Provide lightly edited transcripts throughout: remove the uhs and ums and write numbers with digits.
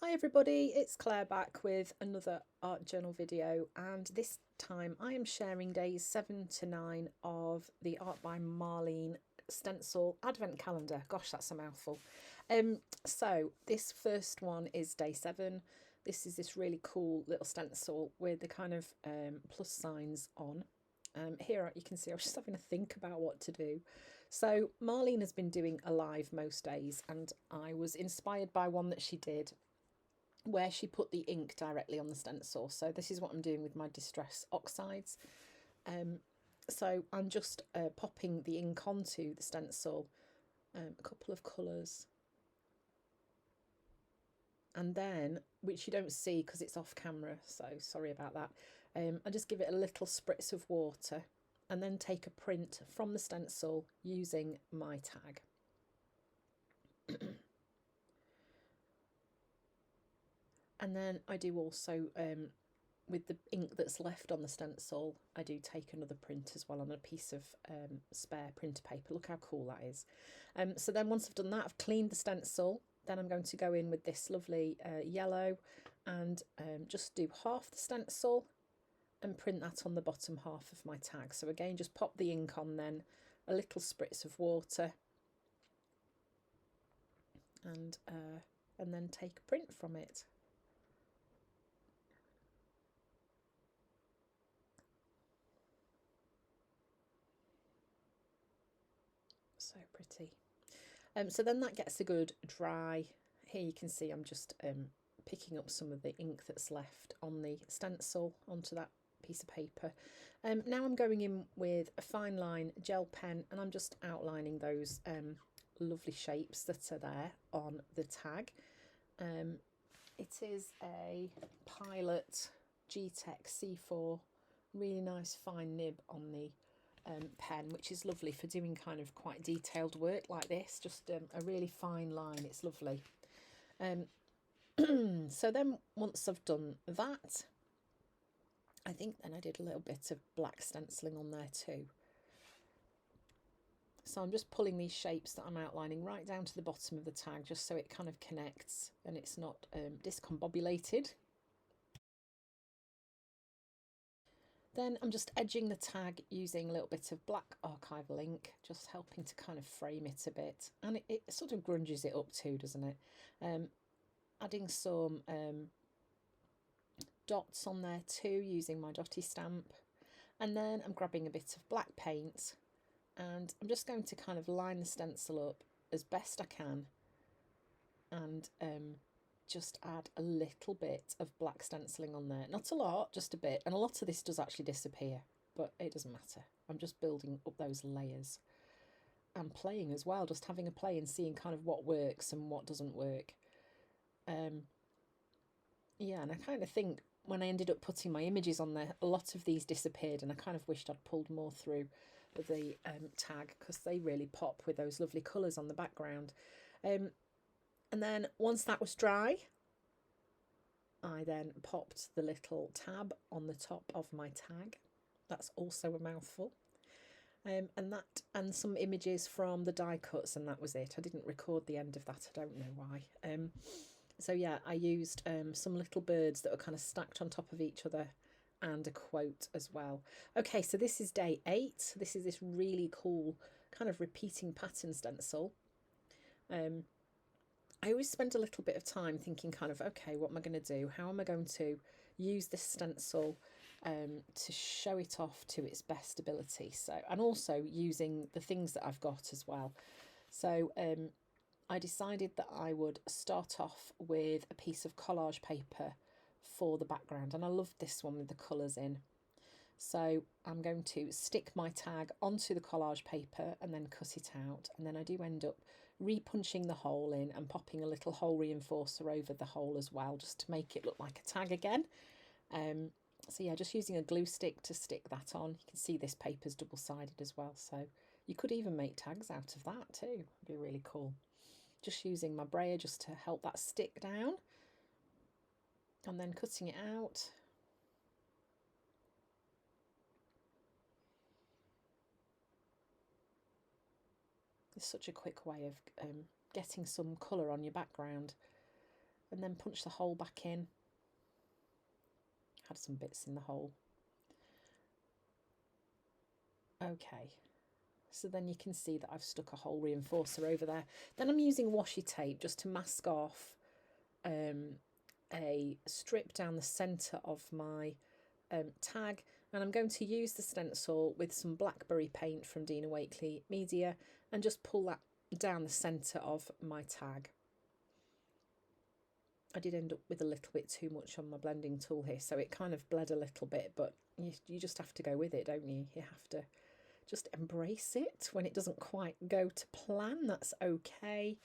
Hi everybody, it's Claire back with another art journal video, and this time I am sharing days 7 to 9 of the Art by Marlene Stencil Advent Calendar. Gosh, that's a mouthful. So this first one is day 7. This is this really cool little stencil with the kind of plus signs on. Here you can see I was just having to think about what to do. So Marlene has been doing a live most days, and I was inspired by one that she did where she put the ink directly on the stencil. So this is what I'm doing with my Distress Oxides. So I'm just popping the ink onto the stencil, a couple of colours, and then, which you don't see because it's off camera, so sorry about that, I just give it a little spritz of water and then take a print from the stencil using my tag. And then I do also, with the ink that's left on the stencil, I do take another print as well on a piece of spare printer paper. Look how cool that is. So then once I've done that, I've cleaned the stencil. Then I'm going to go in with this lovely yellow and just do half the stencil and print that on the bottom half of my tag. So again, just pop the ink on, then a little spritz of water, and then take a print from it. So pretty. So then that gets a good dry. Here you can see I'm just picking up some of the ink that's left on the stencil onto that piece of paper. Now I'm going in with a fine line gel pen, and I'm just outlining those lovely shapes that are there on the tag. It is a Pilot G-Tech C4, really nice fine nib on the pen, which is lovely for doing kind of quite detailed work like this, just a really fine line. It's lovely. So then once I've done that, I think then I did a little bit of black stenciling on there too. So I'm just pulling these shapes that I'm outlining right down to the bottom of the tag, just so it kind of connects and it's not discombobulated. Then I'm just edging the tag using a little bit of black archival ink, just helping to kind of frame it a bit. And it sort of grunges it up too, doesn't it? Adding some dots on there too, using my dotty stamp. And then I'm grabbing a bit of black paint, and I'm just going to kind of line the stencil up as best I can, and just add a little bit of black stenciling on there. Not a lot, just a bit. And a lot of this does actually disappear, but it doesn't matter. I'm just building up those layers and playing as well, just having a play and seeing kind of what works and what doesn't work. Yeah, and I kind of think when I ended up putting my images on there, a lot of these disappeared, and I kind of wished I'd pulled more through the tag, because they really pop with those lovely colours on the background. And then once that was dry, I then popped the little tab on the top of my tag. That's also a mouthful. And some images from the die cuts, and that was it. I didn't record the end of that, I don't know why. So yeah, I used some little birds that were kind of stacked on top of each other, and a quote as well. Okay, so this is day 8. This is this really cool kind of repeating pattern stencil. I always spend a little bit of time thinking kind of, okay, what am I going to do? How am I going to use this stencil to show it off to its best ability? So, and also using the things that I've got as well. So I decided that I would start off with a piece of collage paper for the background. And I loved this one with the colours in. So I'm going to stick my tag onto the collage paper and then cut it out. And then I do end up repunching the hole in and popping a little hole reinforcer over the hole as well, just to make it look like a tag again. So yeah, just using a glue stick to stick that on. You can see this paper's double-sided as well, so you could even make tags out of that too. It'd be really cool. Just using my brayer just to help that stick down, and then cutting it out. It's such a quick way of getting some colour on your background. and then punch the hole back in. Had some bits in the hole. Okay, so then you can see that I've stuck a hole reinforcer over there. Then I'm using washi tape just to mask off a strip down the centre of my tag, and I'm going to use the stencil with some blackberry paint from Dina Wakley Media and just pull that down the centre of my tag. I did end up with a little bit too much on my blending tool here, so it kind of bled a little bit, but you just have to go with it, don't you? You have to just embrace it when it doesn't quite go to plan. That's okay.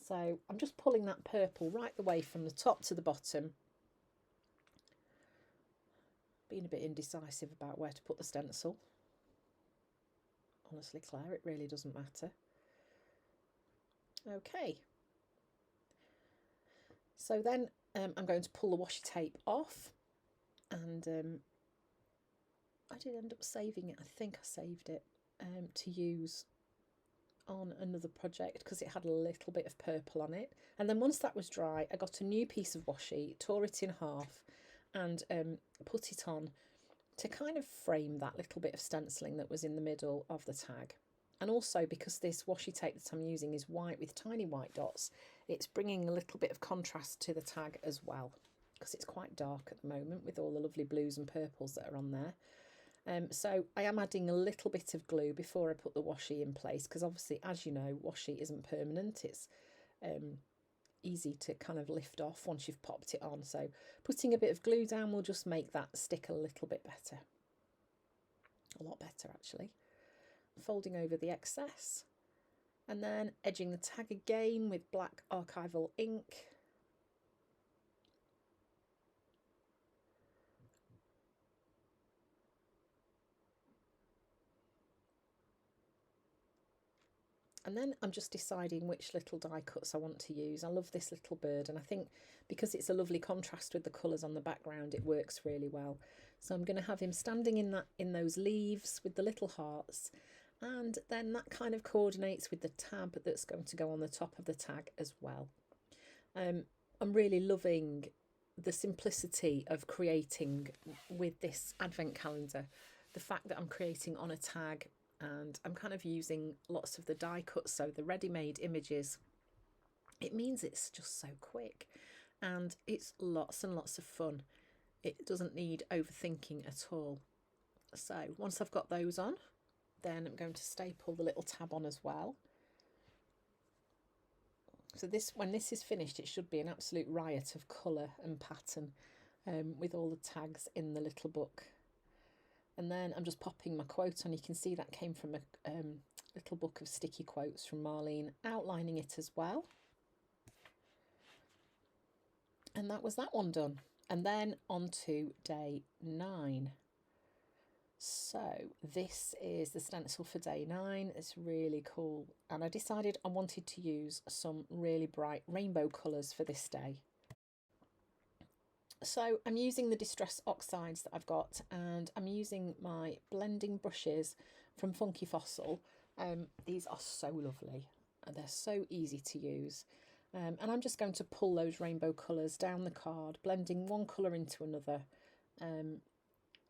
So I'm just pulling that purple right the way from the top to the bottom. Being a bit indecisive about where to put the stencil. Honestly, Claire, it really doesn't matter. Okay. So then I'm going to pull the washi tape off, and I did end up saving it. I think I saved it to use on another project because it had a little bit of purple on it. And then once that was dry, I got a new piece of washi, tore it in half, and put it on to kind of frame that little bit of stenciling that was in the middle of the tag. And also, because this washi tape that I'm using is white with tiny white dots, it's bringing a little bit of contrast to the tag as well, because it's quite dark at the moment with all the lovely blues and purples that are on there. So I am adding a little bit of glue before I put the washi in place, because obviously, as you know, washi isn't permanent. It's easy to kind of lift off once you've popped it on. So putting a bit of glue down will just make that stick a little bit better. A lot better, actually. Folding over the excess and then edging the tag again with black archival ink. And then I'm just deciding which little die cuts I want to use. I love this little bird, and I think because it's a lovely contrast with the colours on the background, it works really well. So I'm going to have him standing in those leaves with the little hearts, and then that kind of coordinates with the tab that's going to go on the top of the tag as well. I'm really loving the simplicity of creating with this advent calendar. The fact that I'm creating on a tag, and I'm kind of using lots of the die cuts, so the ready-made images. It means it's just so quick, and it's lots and lots of fun. It doesn't need overthinking at all. So once I've got those on, then I'm going to staple the little tab on as well. So when this is finished, it should be an absolute riot of colour and pattern with all the tags in the little book. And then I'm just popping my quote on. You can see that came from a little book of sticky quotes from Marlene, outlining it as well. And that was that one done. And then on to day 9. So this is the stencil for day 9. It's really cool. And I decided I wanted to use some really bright rainbow colours for this day. So I'm using the Distress Oxides that I've got, and I'm using my blending brushes from Funky Fossil. These are so lovely and they're so easy to use. And I'm just going to pull those rainbow colours down the card, blending one colour into another.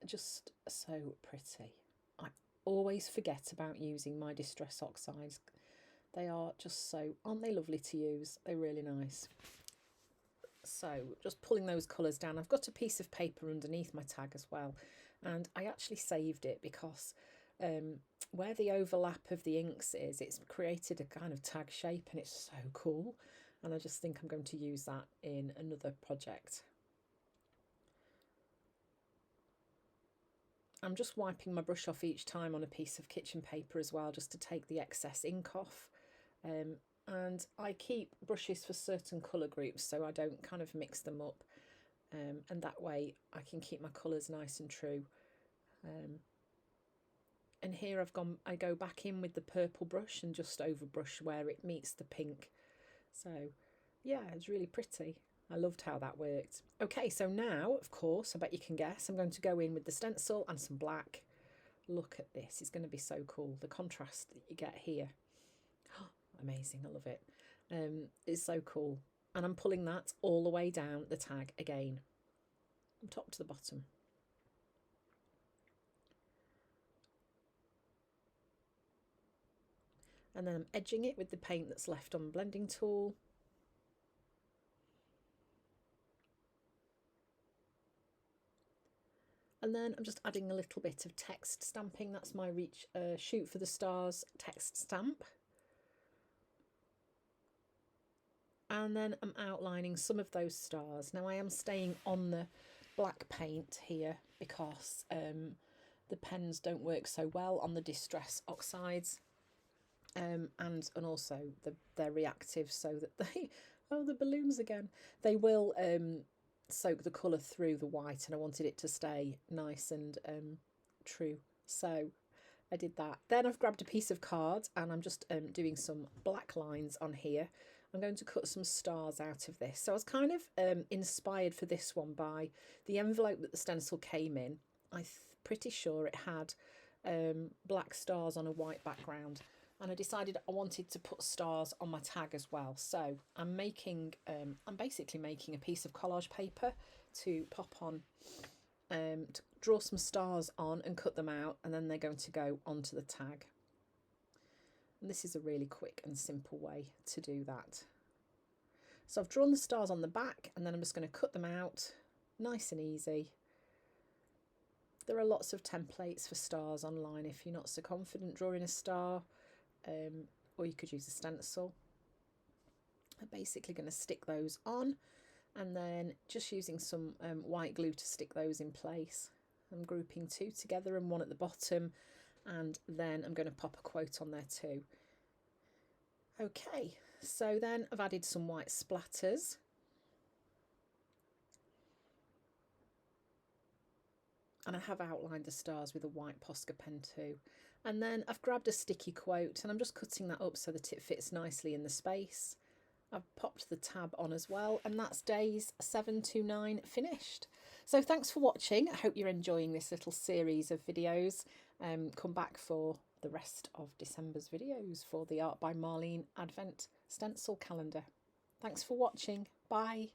Just so pretty. I always forget about using my Distress Oxides. They are just so, aren't they lovely to use? They're really nice. So just pulling those colours down. I've got a piece of paper underneath my tag as well, and I actually saved it because where the overlap of the inks is, it's created a kind of tag shape, and it's so cool, and I just think I'm going to use that in another project. I'm just wiping my brush off each time on a piece of kitchen paper as well, just to take the excess ink off. And I keep brushes for certain colour groups, so I don't kind of mix them up, and that way I can keep my colours nice and true. And here I go back in with the purple brush and just overbrush where it meets the pink. So yeah, it's really pretty. I loved how that worked. Okay, so now, of course, I bet you can guess, I'm going to go in with the stencil and some black. Look at this, it's going to be so cool. The contrast that you get here. Amazing, I love it. It's so cool. and I'm pulling that all the way down the tag again, from top to the bottom. And then I'm edging it with the paint that's left on the blending tool. And then I'm just adding a little bit of text stamping. That's my Shoot for the Stars text stamp. And then I'm outlining some of those stars. Now I am staying on the black paint here because the pens don't work so well on the Distress Oxides. And also they're reactive, so that they, oh, the balloons again, they will soak the colour through the white, and I wanted it to stay nice and true, so I did that. Then I've grabbed a piece of card and I'm just doing some black lines on here. I'm going to cut some stars out of this. So I was kind of inspired for this one by the envelope that the stencil came in. I'm pretty sure it had black stars on a white background, and I decided I wanted to put stars on my tag as well. So I'm basically making a piece of collage paper to pop on, to draw some stars on and cut them out, and then they're going to go onto the tag. And this is a really quick and simple way to do that. So I've drawn the stars on the back, and then I'm just going to cut them out, nice and easy. There are lots of templates for stars online if you're not so confident drawing a star. Or you could use a stencil. I'm basically going to stick those on, and then just using some white glue to stick those in place. I'm grouping two together and one at the bottom, and then I'm going to pop a quote on there too. Okay, so then I've added some white splatters. And I have outlined the stars with a white Posca pen too. And then I've grabbed a sticky quote and I'm just cutting that up so that it fits nicely in the space. I've popped the tab on as well, and that's days 7 to 9 finished. So thanks for watching. I hope you're enjoying this little series of videos. Come back for the rest of December's videos for the Art by Marlene Advent Stencil Calendar. Thanks for watching. Bye.